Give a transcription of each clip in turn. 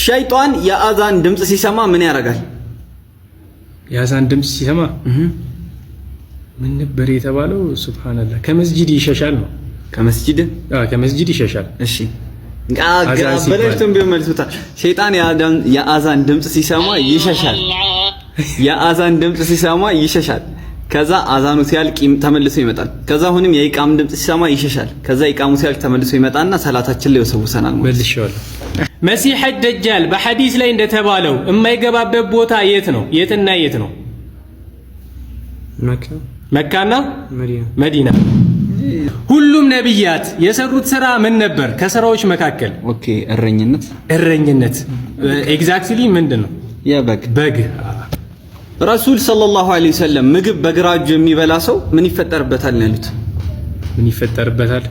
ሸይጣን የአዛን ድምጽ ሲሰማ ምን ያደርጋል? የአዛን ድምጽ ሲሰማ ምን ነበር የተባለው? ሱብሃንአላህ ከመስጂድ ይሸሻል ነው። ከመስጂድ ይሸሻል። እሺ አበላሽተን ቢመልሱታል። ሸይጣን የአዛን ድምጽ ሲሰማ ይሸሻል። የአዛን ድምጽ ሲሰማ ይሸሻል። ከዛ አዛኑ ሲያልቅ ተመልሶ ይመጣል። ከዛ አሁንም የኢቃም ድምጽ ሲሰማ ይሸሻል። ከዛ ኢቃሙ ሲያልቅ ተመልሶ ይመጣና ሰላታችን ላይ ይወሰውሰናል ማለት መልሼዋለሁ። መሲህ ደጃል በሐዲስ ላይ እንደተባለው የማይገባበት ቦታ የት ነው? የትና የት ነው? መካና መዲና። ሁሉም ነብያት የሰሩት ስራ ምን ነበር? ከስራዎች መካከል ኦኬ እረኝነት ኤግዛክትሊ ምንድነው? በግ ረሱል ሰለላሁ ዐለይሂ ወሰለም ምግብ በግራ እጁ የሚበላ ሰው ምን ይፈጠርበታል ነው ያሉት? ምን ይፈጠርበታል?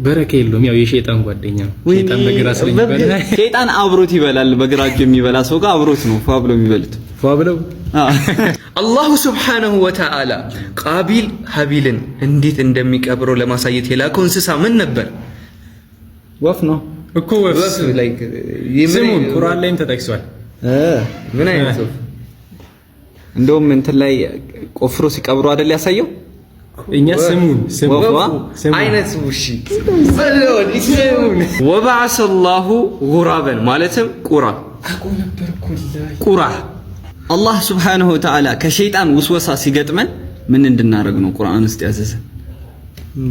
በረከ የለውም። ያው የሸይጣን ጓደኛ ነው። ሸይጣን በግራ ስለሚበላ ሸይጣን አብሮት ይበላል። በግራ እጁ የሚበላ ሰው ጋር አብሮት ነው ፏብሎ የሚበሉት። ፏብለው አላሁ ሱብሓነሁ ወተዓላ ቃቢል ሀቢልን እንዴት እንደሚቀብረው ለማሳየት የላከው እንስሳ ምን ነበር? ወፍ ነው እኮ ወፍ ላይክ ስሙን ቁርአን ላይም ተጠቅሷል። ምን አይነት ወፍ? እንደውም እንትን ላይ ቆፍሮ ሲቀብሩ አይደል ያሳየው? እኛ ስሙን አይነት ውሺ ወበዐሰ አላሁ ጉራበን ማለትም ቁራ አላህ ሱብሓነሁ ወተዓላ ከሸይጣን ውስወሳ ሲገጥመን ምን እንድናረግ ነው ቁርአን ውስጥ ያዘዘ?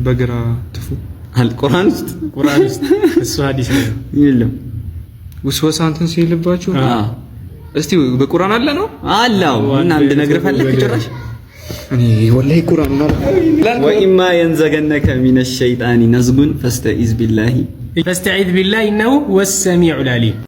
በግራ ትፉ ቁርአን ውስጥ እሱ ሐዲስ ነው የለም። ውስወሳ እንትን ሲልባችሁ እስቲ በቁርአን አለ ነው አላው እና እንድነግር ፈለክ ጭራሽ እኔ ወላሂ ቁርአን ነው ወኢማ የንዘገነከ ሚነ ሸይጣኒ ነዝጉን ፈስተዒዝ ቢላሂ ኢነሁ ወሰሚዑል ዓሊም